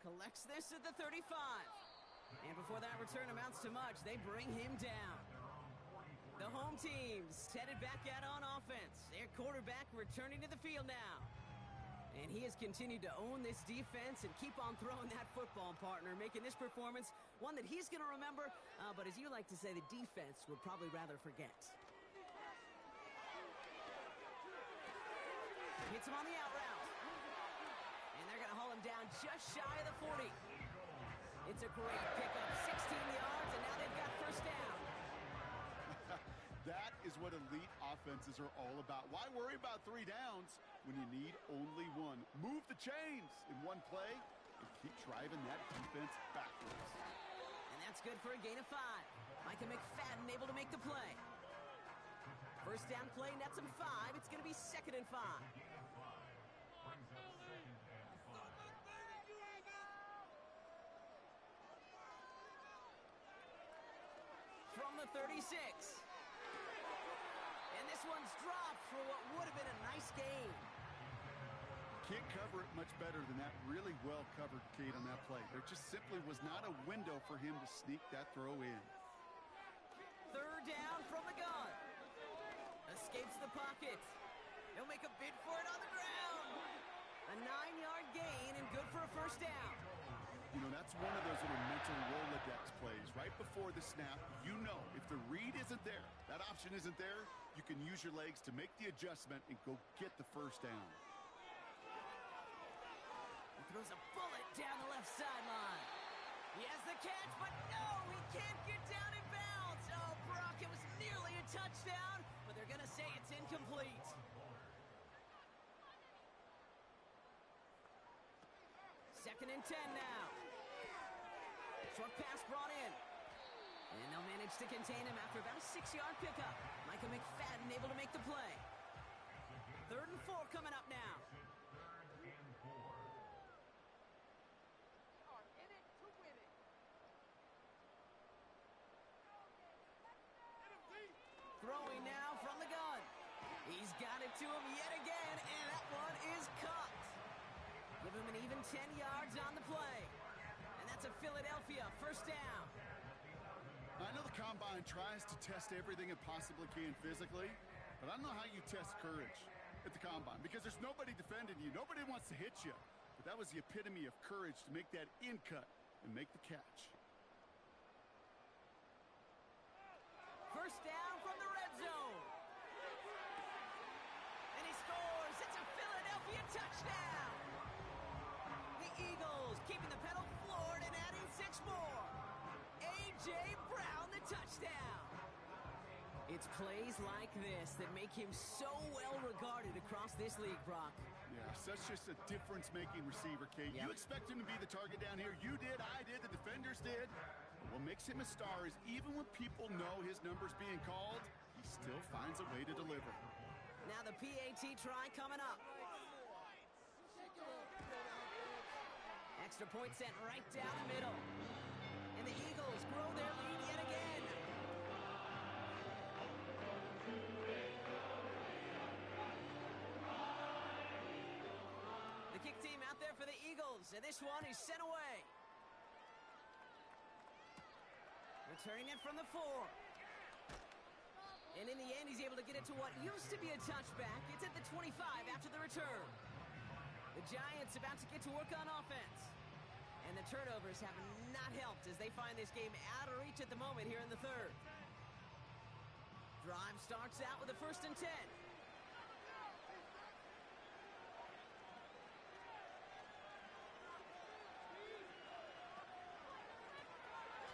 Collects this at the 35. And before that return amounts to much, they bring him down. The home team's headed back out on offense. Their quarterback returning to the field now. And he has continued to own this defense and keep on throwing that football, partner, making this performance one that he's going to remember, but as you like to say, the defense would probably rather forget. Hits him on the out route. And they're going to haul him down just shy of the 40. It's a great pickup, 16 yards, and now they've got 1st down. That is what elite offenses are all about. Why worry about 3 downs when you need only 1? Move the chains in one play and keep driving that defense backwards. And that's good for a gain of 5. Micah McFadden able to make the play. 1st down play nets him 5. It's going to be 2nd and 5. From the 36. And this one's dropped for what would have been a nice gain. Can't cover it much better than that. Really well covered, Kate, on that play. There just simply was not a window for him to sneak that throw in. 3rd down from the gun. pocket. He'll make a bid for it on the ground. A 9-yard gain and good for a first down. You know, that's one of those little mental Rolodex plays. Right before the snap, you know if the read isn't there, that option isn't there, you can use your legs to make the adjustment and go get the first down. He throws a bullet down the left sideline. He has the catch, but no, he can't get down in bounds. Oh, Brock, it was nearly a touchdown, but they're going to say it's incomplete. Second and 10 now. Short pass brought in. And they'll manage to contain him after about a 6-yard pickup. Micah McFadden able to make the play. 3rd and 4 coming up now. Throwing now from the gun. He's got it to him yet again, and that one is caught. Give him an even 10 yards on the play. And that's a Philadelphia first down. I know the Combine tries to test everything it possibly can physically, but I don't know how you test courage at the Combine because there's nobody defending you. Nobody wants to hit you. But that was the epitome of courage to make that in cut and make the catch. First down from the red zone. And he scores. It's a Philadelphia touchdown. The Eagles keeping the pedal floored and adding 6 more. A.J. Brown, the touchdown. It's plays like this that make him so well regarded across this league, Brock. Yeah, such just a difference-making receiver, Kate. Yep. You expect him to be the target down here. You did, I did, the defenders did. What makes him a star is even when people know his number's being called, he still finds a way to deliver. Now the PAT try coming up. Extra point sent right down the middle. And the Eagles grow their lead yet again. The kick team out there for the Eagles, and this one is sent away. Returning it from the 4. And in the end, he's able to get it to what used to be a touchback. It's at the 25 after the return. The Giants about to get to work on offense. And the turnovers have not helped as they find this game out of reach at the moment here in the 3rd. Drive starts out with a 1st and 10.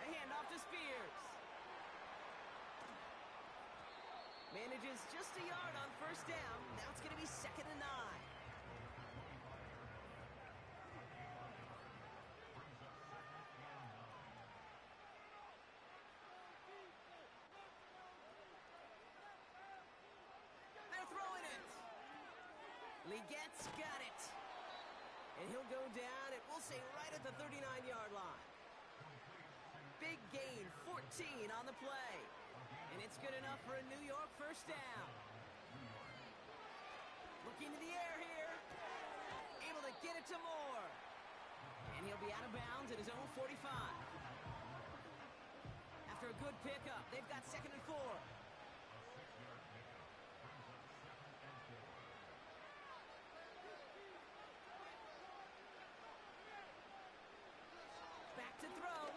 A handoff to Spears. Manages just a yard on 1st down. Now it's going to be 2nd and 9. Legette's got it. And he'll go down, and we'll say right at the 39-yard line. Big gain, 14 on the play. And it's good enough for a New York first down. Looking to the air here. Able to get it to Moore. And he'll be out of bounds at his own 45. After a good pickup, they've got 2nd and 4. To throw.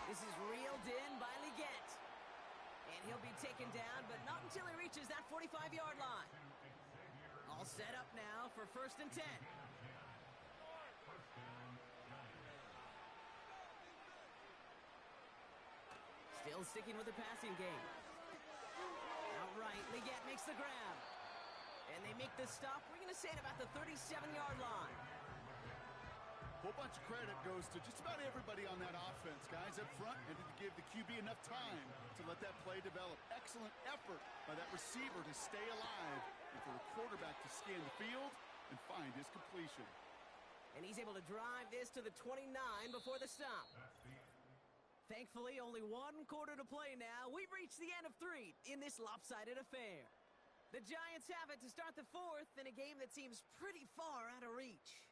This is reeled in by Legette. And he'll be taken down, but not until he reaches that 45-yard line. All set up now for 1st and 10. Still sticking with the passing game. Outright, Legette makes the grab. And they make the stop, we're going to say at about the 37-yard line. Whole bunch of credit goes to just about everybody on that offense. Guys up front needed to give the QB enough time to let that play develop. Excellent effort by that receiver to stay alive and for the quarterback to scan the field and find his completion. And he's able to drive this to the 29 before the stop. Thankfully, only 1 quarter to play now. We've reached the end of 3 in this lopsided affair. The Giants have it to start the 4th in a game that seems pretty far out of reach.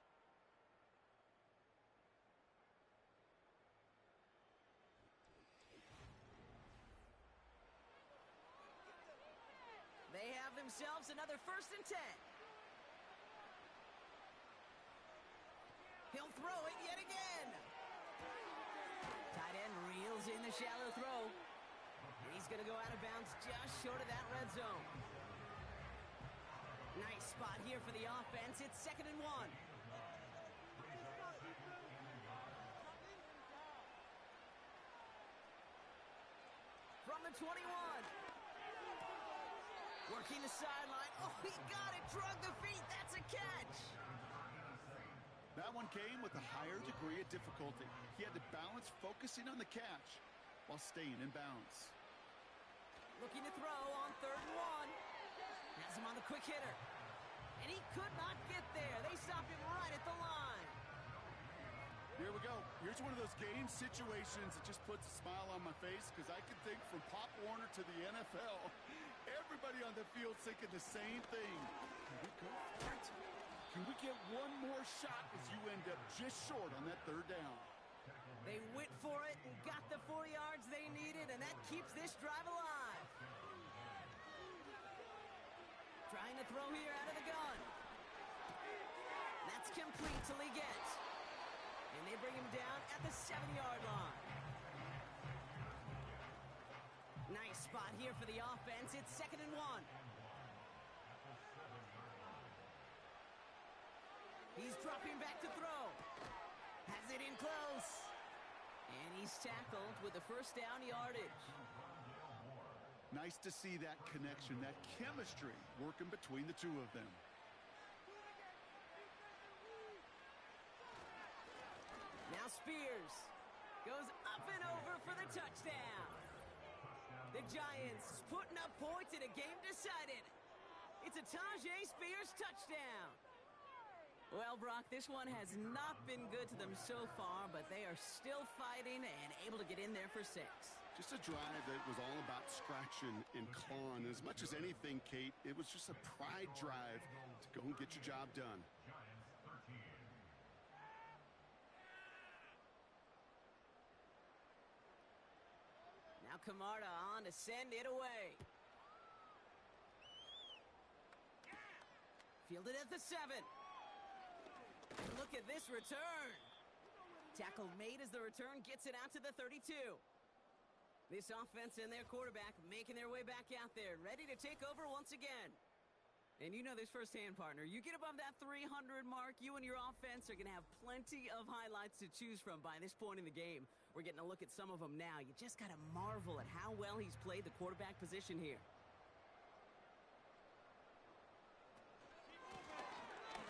They themselves another 1st and 10. He'll throw it yet again. Tight end reels in the shallow throw. And he's going to go out of bounds just short of that red zone. Nice spot here for the offense. It's 2nd and 1. From the 21. Working the sideline. Oh, he got it. Drug the feet. That's a catch. That one came with a higher degree of difficulty. He had to balance focusing on the catch while staying in bounds. Looking to throw on 3rd and 1. Has him on the quick hitter. And he could not get there. They stopped him right at the line. Here we go. Here's one of those game situations that just puts a smile on my face because I can think from Pop Warner to the NFL, everybody on the field thinking the same thing. Can we go for it? Can we get one more shot as you end up just short on that 3rd down? They went for it and got the 4 yards they needed, and that keeps this drive alive. Trying to throw here out of the gun. That's complete till he gets. And they bring him down at the 7-yard line. Nice spot here for the offense. It's 2nd and 1. He's dropping back to throw. Has it in close. And he's tackled with the 1st down yardage. Nice to see that connection, that chemistry working between the two of them. Now Spears goes up and over for the touchdown. The Giants putting up points in a game decided. It's a Tajay Spears touchdown. Well, Brock, this one has not been good to them so far, but they are still fighting and able to get in there for 6. Just a drive that was all about scratching and clawing. As much as anything, Kate, it was just a pride drive to go and get your job done. Now Camarda on to send it away. Fielded at the 7. And look at this return. Tackle made as the return gets it out to the 32. This offense and their quarterback making their way back out there, ready to take over once again. And you know this firsthand, partner. You get above that 300 mark, you and your offense are going to have plenty of highlights to choose from by this point in the game. We're getting a look at some of them now. You just got to marvel at how well he's played the quarterback position here.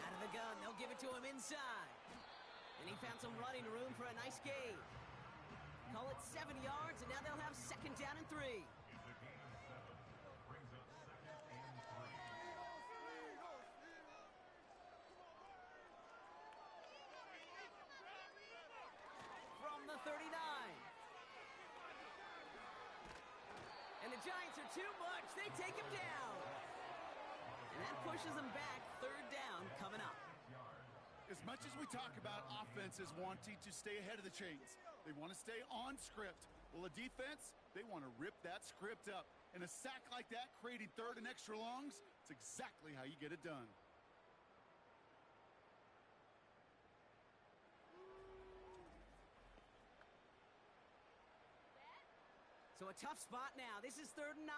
Out of the gun, they'll give it to him inside. And he found some running room for a nice gain. Call it 7 yards, and now they'll have 2nd down and 3. From the 39. And the Giants are too much. They take him down. And that pushes them back. 3rd down coming up. As much as we talk about offenses wanting to stay ahead of the chains, they want to stay on script. Well, a defense, they want to rip that script up. And a sack like that, creating 3rd and extra longs, it's exactly how you get it done. So a tough spot now. This is 3rd and 9.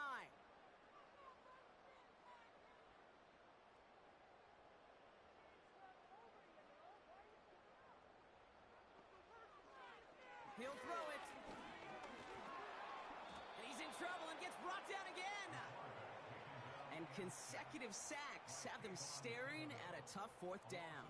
He'll throw it. And he's in trouble and gets brought down again. And consecutive sacks have them staring at a tough 4th down.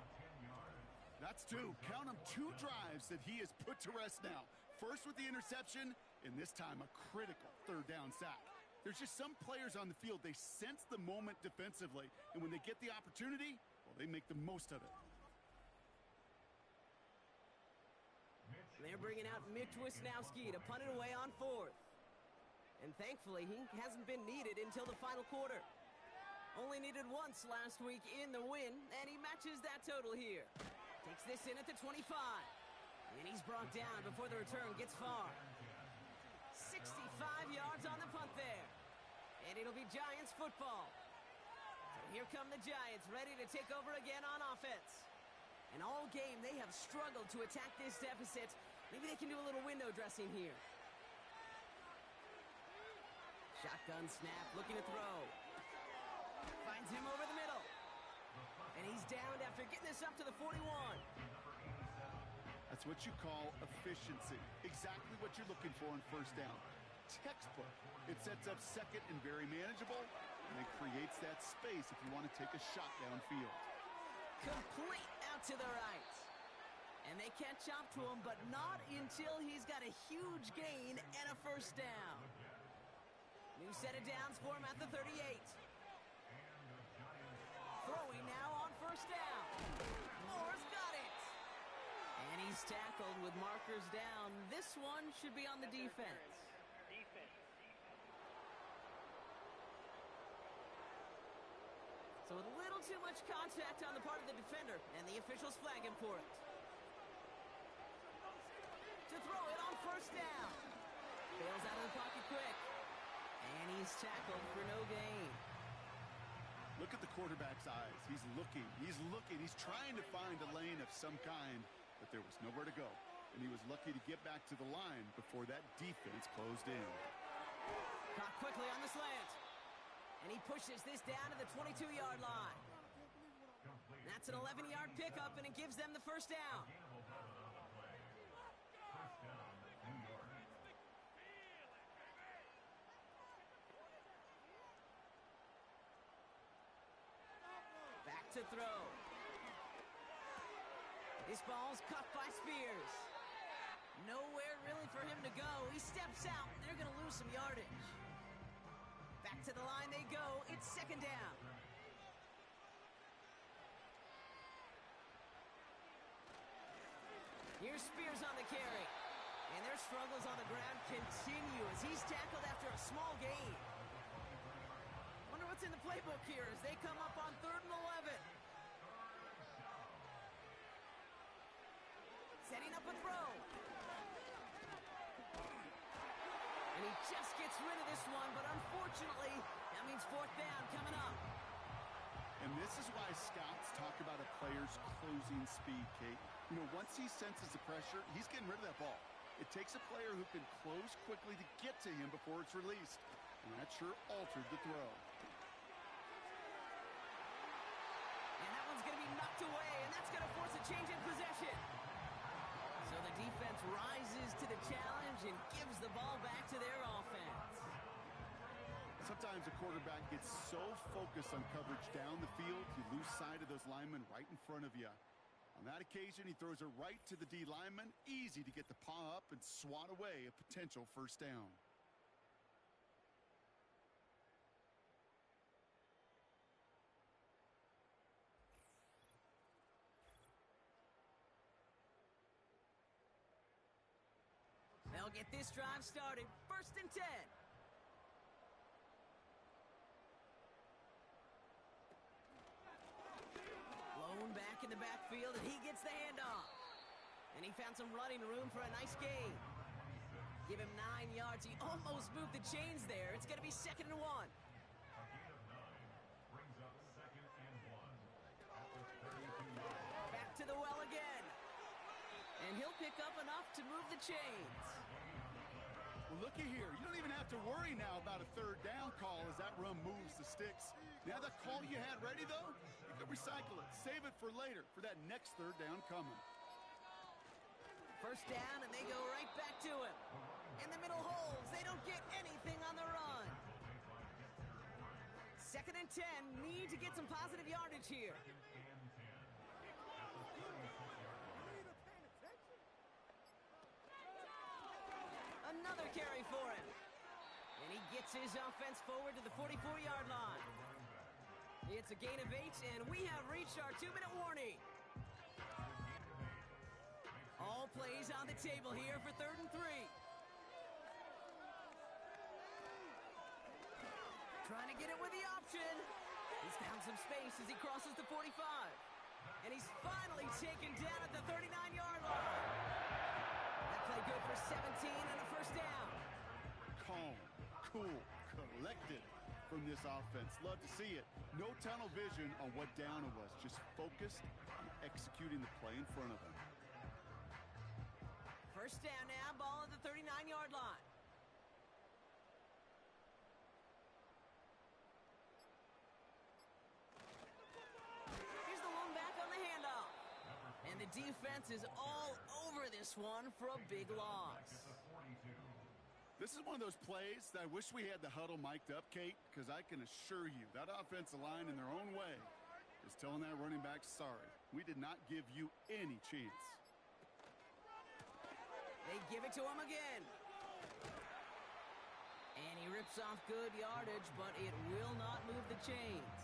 That's 2. Count them 2 drives that he has put to rest now. First with the interception, and this time a critical 3rd down sack. There's just some players on the field, they sense the moment defensively, and when they get the opportunity, well, they make the most of it. They're bringing out Mitch Wisnowski to punt it away on 4th. And thankfully, he hasn't been needed until the final quarter. Only needed once last week in the win, and he matches that total here. Takes this in at the 25. And he's brought down before the return gets far. 65 yards on the punt there. And it'll be Giants football. Here come the Giants, ready to take over again on offense. And all game, they have struggled to attack this deficit. Maybe they can do a little window dressing here. Shotgun snap, looking to throw. Finds him over the middle. And he's downed after getting this up to the 41. That's what you call efficiency. Exactly what you're looking for on first down. Textbook. It sets up second and very manageable, and it creates that space if you want to take a shot downfield. Complete out to the right. And they catch up to him, but not until he's got a huge gain and a first down. New set of downs for him at the 38. Throwing now on first down. Moore's got it. And he's tackled with markers down. This one should be on the defense. So with a little too much contact on the part of the defender, and the officials flag him for it. To throw it on first down. Bails out of the pocket quick. And he's tackled for no gain. Look at the quarterback's eyes. He's looking. He's trying to find a lane of some kind, but there was nowhere to go. And he was lucky to get back to the line before that defense closed in. Caught quickly on the slant. And he pushes this down to the 22-yard line. That's an 11-yard pickup, and it gives them the first down. Back to throw. This ball's caught by Spears. Nowhere really for him to go. He steps out, and they're going to lose some yardage. Back to the line they go. It's second down. Here's Spears on the carry. And their struggles on the ground continue as he's tackled after a small gain. Wonder what's in the playbook here as they come up on 3rd and 11. Setting up a throw. And he just gets rid of this one, but unfortunately, that means 4th down coming up. And this is why scouts talk about a player's closing speed, Kate. You know, once he senses the pressure, he's getting rid of that ball. It takes a player who can close quickly to get to him before it's released. And that sure altered the throw. And that one's going to be knocked away, and that's going to force a change in possession. So the defense rises to the challenge and gives the ball back to their offense. Sometimes a quarterback gets so focused on coverage down the field, you lose sight of those linemen right in front of you. On that occasion, he throws it right to the D lineman. Easy to get the paw up and swat away a potential first down. They'll get this drive started. 1st and 10. Blown back in the backfield, and he gets the handoff. And he found some running room for a nice gain. Give him 9 yards. He almost moved the chains there. It's going to be 2nd and 1. A gain of 9 brings up 2nd and 1 at the 32-yard. Back to the well again. And he'll pick up enough to move the chains. Well, looky here. You don't even have to worry now about a 3rd down call as that run moves the sticks. Now that call you had ready, though, you can recycle it. Save it for later for that next 3rd down coming. 1st down, and they go right back to him. In the middle holes, they don't get anything on the run. 2nd and 10, need to get some positive yardage here. Another carry for him. And he gets his offense forward to the 44-yard line. It's a gain of 8, and we have reached our 2-minute warning. All plays on the table here for 3rd and 3. Trying to get it with the option. He's found some space as he crosses the 45. And he's finally taken down at the 39-yard line. That play good for 17 and a 1st down. Calm, cool, collected. from this offense. Love to see it. No tunnel vision on what down it was. Just focused on executing the play in front of them. First down now, ball at the 39-yard line. Here's the one back on the handoff. And the defense is all over this one for a big loss. This is one of those plays that I wish we had the huddle mic'd up, Kate, because I can assure you that offensive line in their own way is telling that running back, sorry, we did not give you any chance. They give it to him again. And he rips off good yardage, but it will not move the chains.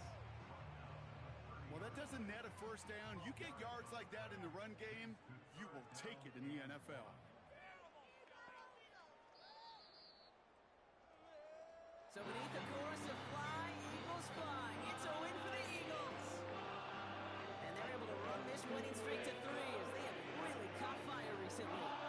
Well, that doesn't net a first down. You get yards like that in the run game, you will take it in the NFL. So beneath the chorus of Fly, Eagles Fly, it's a win for the Eagles. And they're able to run this winning streak to 3 as they have really caught fire recently.